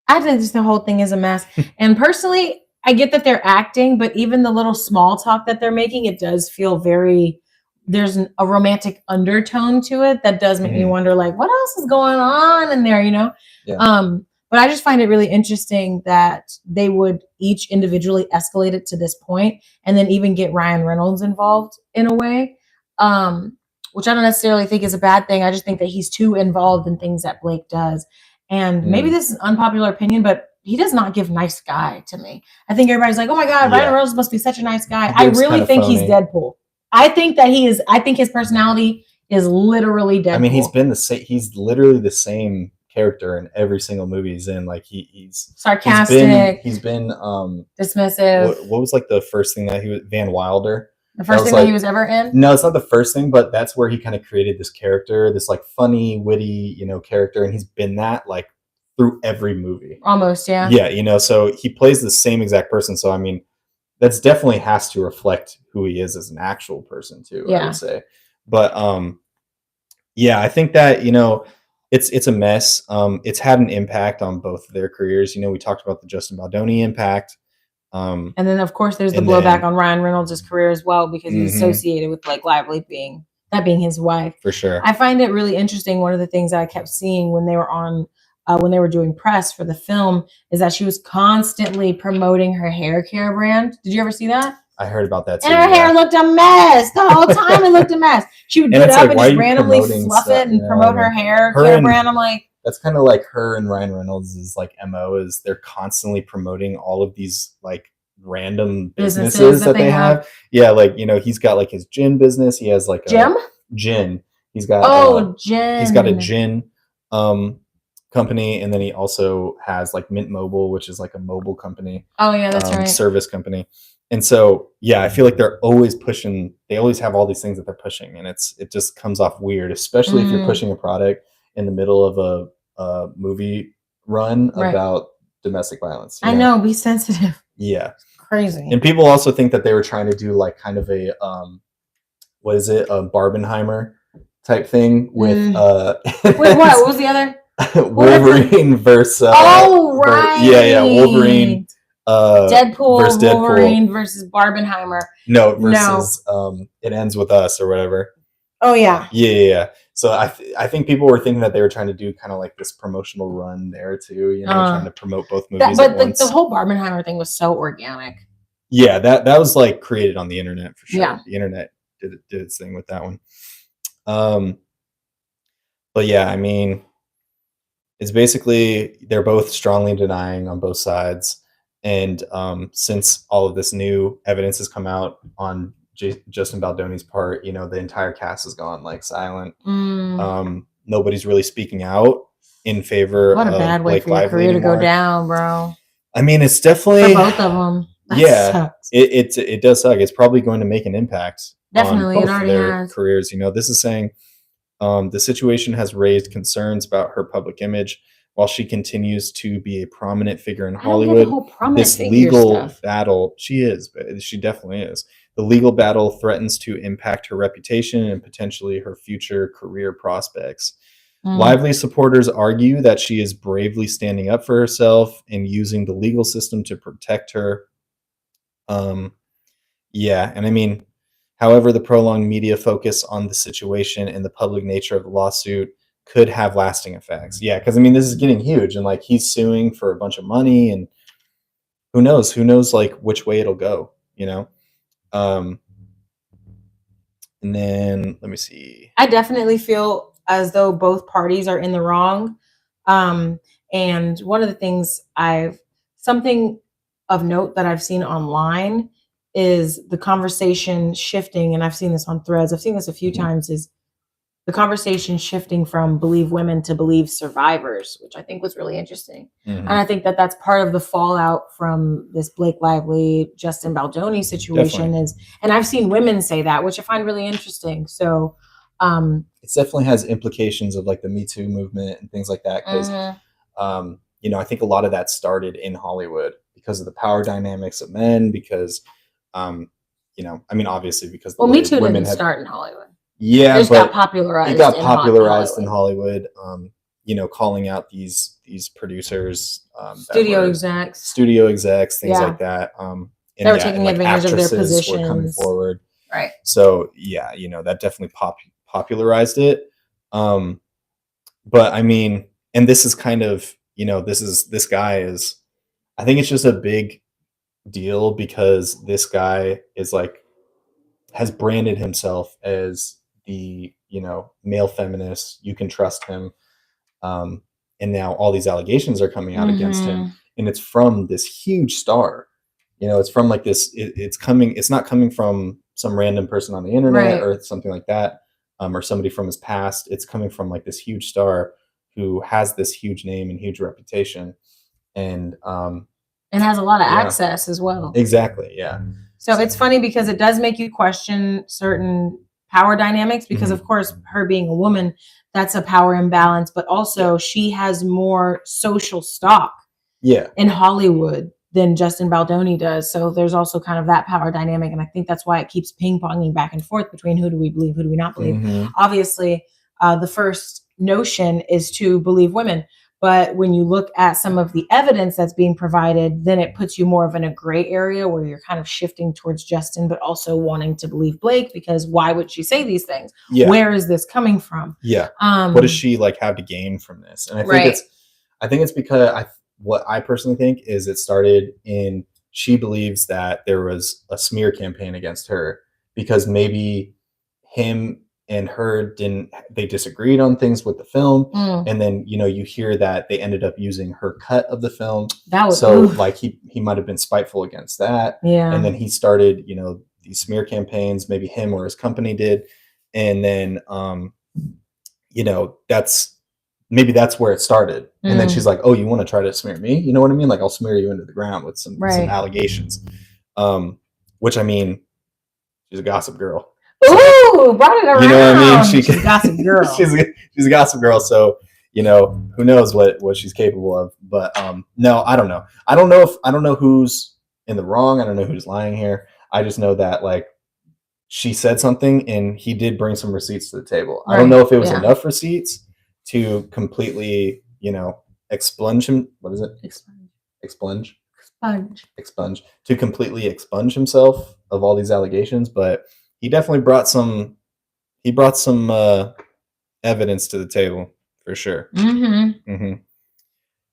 I think just the whole thing is a mess. And personally, I get that they're acting, but even the little small talk that they're making, it does feel there's a romantic undertone to it that does make me wonder, like, what else is going on in there, you know? Yeah. But I just find it really interesting that they would each individually escalate it to this point and then even get Ryan Reynolds involved in a way, which I don't necessarily think is a bad thing. I just think that he's too involved in things that Blake does. And maybe this is an unpopular opinion, but he does not give nice guy to me. I think everybody's like, oh my God, Ryan Reynolds must be such a nice guy. I really think he's Deadpool. I think that he is. I think his personality is literally Deadpool. I mean, he's been the same. He's literally the same character in every single movie he's in. Like he's sarcastic. He's been dismissive. What was like the first thing that he was? Van Wilder. The first thing that he was ever in? No, it's not the first thing, but that's where he kind of created this character, this like funny, witty, character, and he's been that like through every movie. Almost, yeah. Yeah, so he plays the same exact person. So I mean, that's definitely has to reflect who he is as an actual person too, I would say. But yeah, I think that, it's a mess. It's had an impact on both of their careers. We talked about the Justin Baldoni impact. And then of course there's the blowback on Ryan Reynolds' career as well, because he's associated with Blake Lively being his wife. For sure. I find it really interesting. One of the things that I kept seeing when they were on when they were doing press for the film is that she was constantly promoting her hair care brand. Did you ever see that? I heard about that too. And her hair looked a mess the whole time. It looked a mess. She would get up and just randomly fluff it and promote her hair care brand. I'm like, that's kind of like her and Ryan Reynolds' like MO is they're constantly promoting all of these like random businesses that they have. Yeah, like he's got like his gin business. He has like a gin. He's got gin. He's got a gin company, and then he also has like Mint Mobile, which is like a mobile company. Oh yeah, that's right. Service company. And so yeah, I feel like they're always pushing. They always have all these things that they're pushing, and it just comes off weird, especially if you're pushing a product in the middle of a movie run about domestic violence. I know, be sensitive. Yeah. Crazy. And people also think that they were trying to do like kind of a what is it, a Barbenheimer type thing with wait, what was the other? Wolverine versus Wolverine Deadpool versus Wolverine versus Barbenheimer. Versus It Ends With Us or whatever. Oh yeah. Yeah. So I think people were thinking that they were trying to do kind of like this promotional run there too, trying to promote both movies at once. The whole Barbenheimer thing was so organic. Yeah, that was like created on the internet for sure. Yeah. The internet did its thing with that one. But yeah, I mean, it's basically they're both strongly denying on both sides, and since all of this new evidence has come out on Justin Baldoni's part, the entire cast has gone like silent. Nobody's really speaking out in favor. What a bad way for your career to go down, bro. I mean, it's definitely for both of them. It does suck. It's probably going to make an impact. Definitely, on both it already of their has. careers. This is saying the situation has raised concerns about her public image while she continues to be a prominent figure in Hollywood. This legal battle, she definitely is. The legal battle threatens to impact her reputation and potentially her future career prospects. Lively supporters argue that she is bravely standing up for herself and using the legal system to protect her. And I mean, however, the prolonged media focus on the situation and the public nature of the lawsuit could have lasting effects. Yeah, because I mean, this is getting huge, and like he's suing for a bunch of money, and who knows like which way it'll go, and then let me see. I definitely feel as though both parties are in the wrong. And one of the things something of note that I've seen online is the conversation shifting, and I've seen this on threads. I've seen this a few times, is the conversation shifting from believe women to believe survivors, which I think was really interesting. And I think that that's part of the fallout from this Blake Lively, Justin Baldoni situation and I've seen women say that, which I find really interesting. So it definitely has implications of like the Me Too movement and things like that. Because, I think a lot of that started in Hollywood because of the power dynamics of men, because, I mean, obviously because Me Too didn't start in Hollywood. Yeah, it got popularized. It got popularized in Hollywood. Calling out these producers, studio execs, things like that. They were taking advantage of their positions. Were coming forward, right? So yeah, that definitely popularized it. But I mean, and this is kind of this guy is, I think it's just a big deal because this guy is like has branded himself as the male feminist. You can trust him, and and now all these allegations are coming out against him, and it's from this huge star. It's from like this. It's not coming from some random person on the internet or something like that, or somebody from his past. It's coming from like this huge star who has this huge name and huge reputation, and has a lot of access as well. Exactly. Yeah. So it's funny because it does make you question certain power dynamics because of course her being a woman, that's a power imbalance, but also she has more social stock in Hollywood than Justin Baldoni does. So there's also kind of that power dynamic. And I think that's why it keeps ping-ponging back and forth between who do we believe, who do we not believe. Obviously, the first notion is to believe women. But when you look at some of the evidence that's being provided, then it puts you more of in a gray area where you're kind of shifting towards Justin, but also wanting to believe Blake, because why would she say these things? Yeah. Where is this coming from? Yeah. What does she like have to gain from this? And I think it's because what I personally think is it started in, she believes that there was a smear campaign against her because maybe him and her they disagreed on things with the film. And then, you hear that they ended up using her cut of the film. Like he might've been spiteful against that. Yeah. And then he started, these smear campaigns, maybe him or his company did. And then, maybe that's where it started. And then she's like, oh, you want to try to smear me? You know what I mean? Like I'll smear you into the ground with some allegations. Which I mean, she's a gossip girl. Ooh, brought it around. You know what I mean? She's a gossip girl. she's a gossip girl. So, who knows what she's capable of. But no, I don't know. I don't know who's in the wrong. I don't know who's lying here. I just know that like she said something and he did bring some receipts to the table. I don't know if it was enough receipts to completely, expunge him. What is it? Expunge. To completely expunge himself of all these allegations, but he definitely brought some evidence to the table for sure.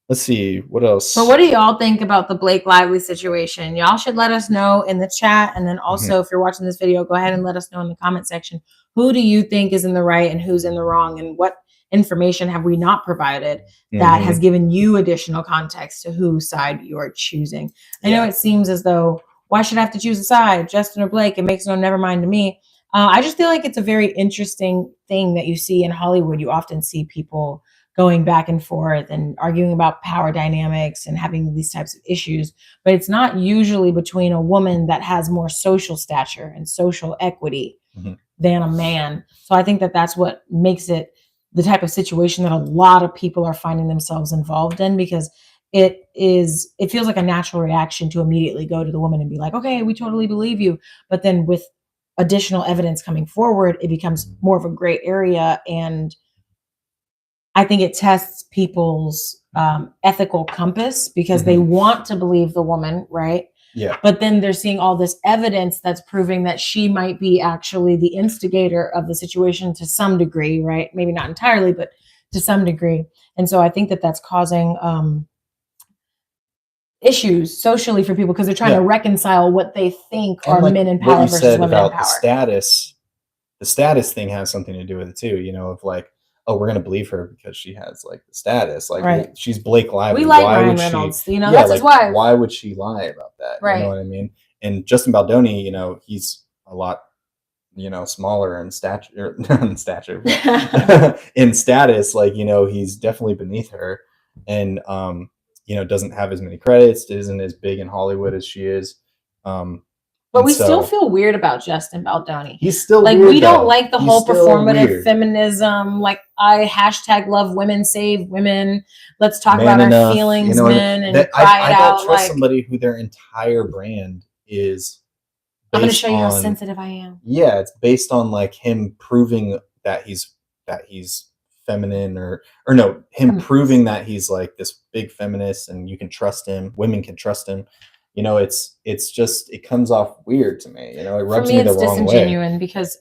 Let's see what else. So what do y'all think about the Blake Lively situation? Y'all should let us know in the chat. And then also if you're watching this video, go ahead and let us know in the comment section. Who do you think is in the right and who's in the wrong? And what information have we not provided that has given you additional context to whose side you're choosing? I know it seems as though, why should I have to choose a side, Justin or Blake? It makes no never mind to me. I just feel like it's a very interesting thing that you see in Hollywood. You often see people going back and forth and arguing about power dynamics and having these types of issues, but it's not usually between a woman that has more social stature and social equity than a man. So I think that that's what makes it the type of situation that a lot of people are finding themselves involved in, because it feels like a natural reaction to immediately go to the woman and be like, okay, we totally believe you. But then with additional evidence coming forward, it becomes more of a gray area. And I think it tests people's ethical compass because they want to believe the woman, right? Yeah. But then they're seeing all this evidence that's proving that she might be actually the instigator of the situation to some degree, right? Maybe not entirely, but to some degree. And so I think that that's causing issues socially for people because they're trying to reconcile what they think are men in power versus women in power. The status thing has something to do with it too, of like, oh, we're going to believe her because she has like the status. Like she's Blake Lively. We like Ryan Reynolds. That's his wife. Why would she lie about that? Right. You know what I mean? And Justin Baldoni, he's a lot, smaller in stature, not in stature, but in status. Like, he's definitely beneath her and, doesn't have as many credits, isn't as big in Hollywood as she is. But we still feel weird about Justin Baldoni. He's still like, weird, we don't like the whole performative feminism. Like, I # love women, save women. Let's talk about our feelings, men, and cry it out. I don't trust somebody who their entire brand is. I'm going to show you how sensitive I am. Yeah, it's based on like him proving that he's feminine, or no, him proving that he's like this big feminist, and you can trust him. Women can trust him. It's just, it comes off weird to me. It rubs me the wrong way. Disingenuine because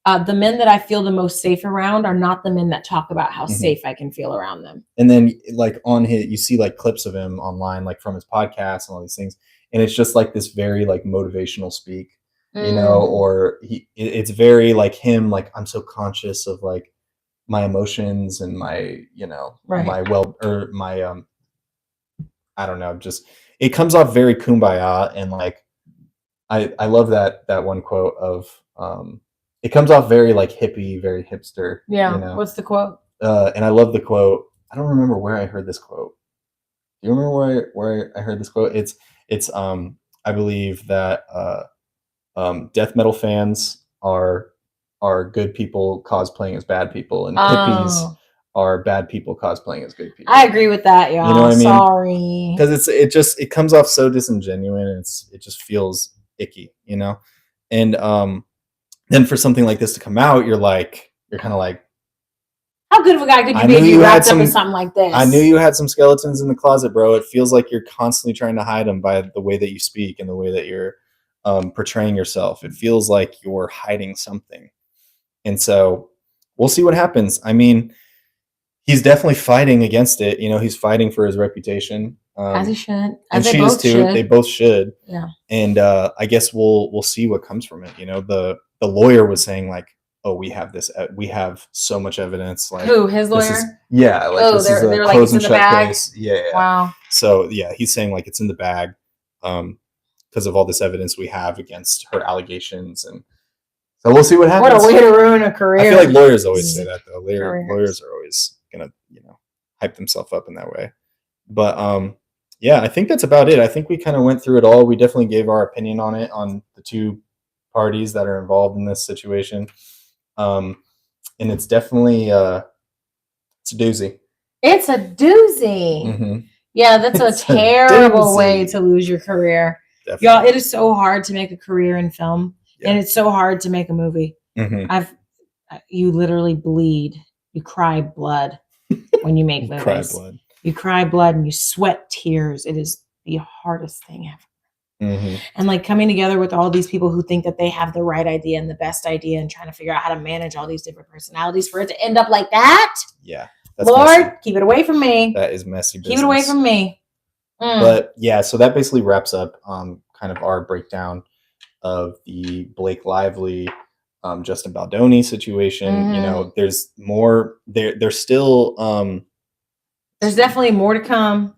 the men that I feel the most safe around are not the men that talk about how safe I can feel around them. And then like you see like clips of him online, like from his podcast and all these things. And it's just like this very like motivational speak, or it's very like him, like, I'm so conscious of like my emotions and my, you know, Right. my I don't know, just it comes off very kumbaya, and like I love that one quote of it comes off very like hippie, very hipster. Yeah. You know? What's the quote? And I love the quote. I don't remember where I heard this quote. Do you remember where I heard this quote? It's I believe that death metal fans are good people cosplaying as bad people, and hippies are bad people cosplaying as good people. I agree with that, y'all. You know what I mean? Sorry. Because it comes off so disingenuous, and it just feels icky, you know? And then for something like this to come out, you're kind of like, how good of a guy could you be if you wrapped up in something like this? I knew you had some skeletons in the closet, bro. It feels like you're constantly trying to hide them by the way that you speak and the way that you're portraying yourself. It feels like you're hiding something. And so we'll see what happens. I mean, he's definitely fighting against it. You know, he's fighting for his reputation. As he should. And she is too. They both should. Yeah. And I guess we'll see what comes from it. You know, the lawyer was saying like, oh, we have so much evidence. Like, who, his lawyer? This is a close and shut case. Yeah. Wow. So yeah, he's saying like it's in the bag because of all this evidence we have against her allegations, and so we'll see what happens. What a way to ruin a career. I feel like lawyers always say that though. Lawyers are always gonna, you know, hype themselves up in that way. But yeah, I think that's about it. I think we kind of went through it all. We definitely gave our opinion on it, on the two parties that are involved in this situation. And it's definitely it's a doozy. It's a doozy. Mm-hmm. Yeah, that's a terrible way to lose your career. Definitely. Y'all, it is so hard to make a career in film, and it's so hard to make a movie. Mm-hmm. You literally bleed. You cry blood when you make movies. You cry blood and you sweat tears. It is the hardest thing ever. Mm-hmm. And like coming together with all these people who think that they have the right idea and the best idea, and trying to figure out how to manage all these different personalities for it to end up like that. Yeah. Lord, messy. Keep it away from me. That is messy business. Keep it away from me. But yeah, so that basically wraps up kind of our breakdown of the Blake Lively, Justin Baldoni situation. Mm-hmm. You know, there's more. There's still. There's definitely more to come.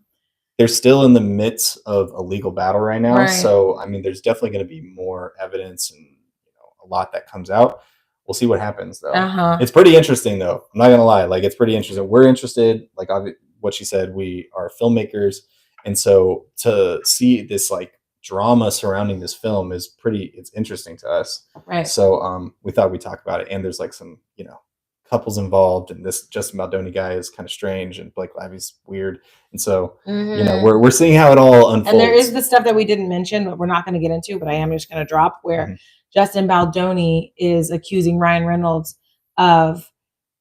They're still in the midst of a legal battle right now. Right. So, I mean, there's definitely going to be more evidence and, you know, a lot that comes out. We'll see what happens, though. It's pretty interesting, though. I'm not going to lie. Like, it's pretty interesting. We're interested. Like, what she said, we are filmmakers. And so to see this, like, drama surrounding this film is it's interesting to us. Right. So we thought we'd talk about it. And there's, like, some, you know, couples involved, and this Justin Baldoni guy is kind of strange, and Blake Lively's weird, and so you know we're seeing how it all unfolds. And there is the stuff that we didn't mention, but we're not going to get into. But I am just going to drop where Justin Baldoni is accusing Ryan Reynolds of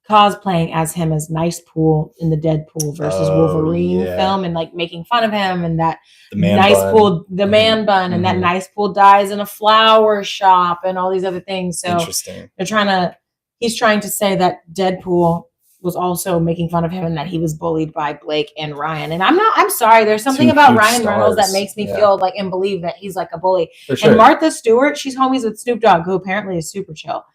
cosplaying as him as Nice Pool in the Deadpool versus Wolverine film, and like making fun of him, and that man bun, and that Nice Pool dies in a flower shop, and all these other things. So he's trying to say that Deadpool was also making fun of him, and that he was bullied by Blake and Ryan. And I'm sorry. There's something about Ryan Reynolds that makes me feel like and believe that he's like a bully. Sure. And Martha Stewart, she's homies with Snoop Dogg, who apparently is super chill.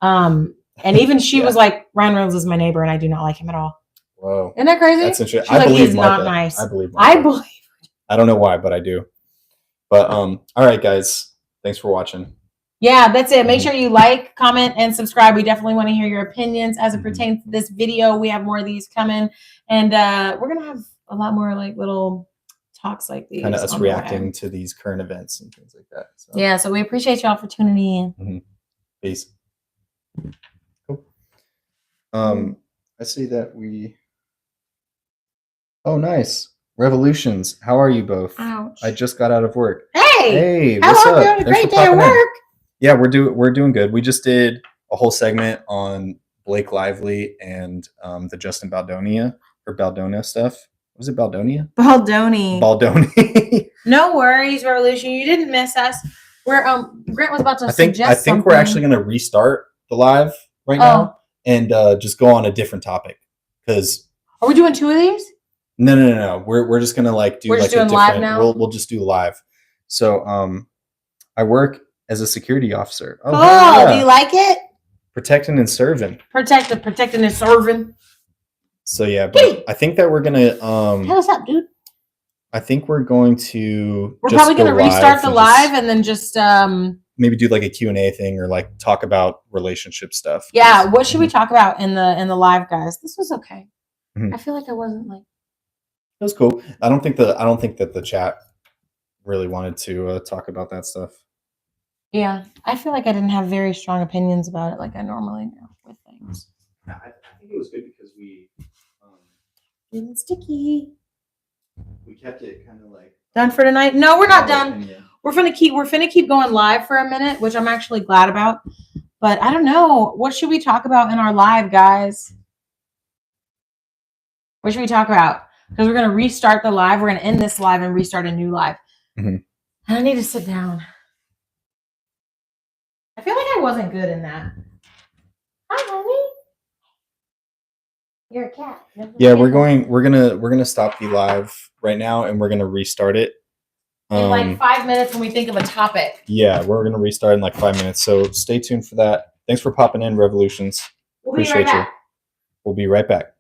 And even she was like, Ryan Reynolds is my neighbor, and I do not like him at all. Whoa. Isn't that crazy? That's interesting. She's he's not nice. I believe Martha. I don't know why, but I do. But all right, guys. Thanks for watching. Yeah, that's it. Make sure you like, comment, and subscribe. We definitely want to hear your opinions as it pertains to this video. We have more of these coming, and we're going to have a lot more like little talks like these. Kind of us reacting to these current events and things like that. So. Yeah, so we appreciate y'all for tuning in. Peace. Cool. I see that we... Oh, nice. Revolutions. How are you both? Ouch. I just got out of work. Hey, what's up? You're having a great day at work. Yeah, we're doing good. We just did a whole segment on Blake Lively and the Justin Baldoni stuff. Was it Baldonia? Baldoni. No worries, Revolution. You didn't miss us. We're Grant was about to suggest I think we're actually going to restart the live right now and just go on a different topic. Because are we doing two of these? No. We're just going to like do like a different. Live now? We'll just do live. So I work as a security officer. Do you like it? Protecting and serving. Protecting and serving. So yeah, but I think that we're gonna Hey, what's up, dude? I think we're going to We're just probably gonna go restart the and live and then just maybe do like a Q&A thing or like talk about relationship stuff. yeah, what should we talk about in the live, guys? This was okay. Mhm. I feel like I wasn't like It was cool. I don't think that the chat really wanted to talk about that stuff. yeah. I feel like I didn't have very strong opinions about it like I normally do with things. Yeah, I think it was good because we Getting sticky. we kept it kind of like Done for tonight? No, we're not done. opinion. We're finna keep going live for a minute, which I'm actually glad about. But I don't know. What should we talk about in our live, guys? What should we talk about? Because we're gonna restart the live. We're gonna end this live and restart a new live. Mhm. And I need to sit down. I feel like I wasn't good in that. Hi, honey. You're a cat. Yeah, we're gonna stop the live right now and we're gonna restart it. In like 5 minutes when we think of a topic. Yeah, we're gonna restart in like 5 minutes. So stay tuned for that. Thanks for popping in, Revolutions. We'll be Appreciate right you. back. We'll be right back.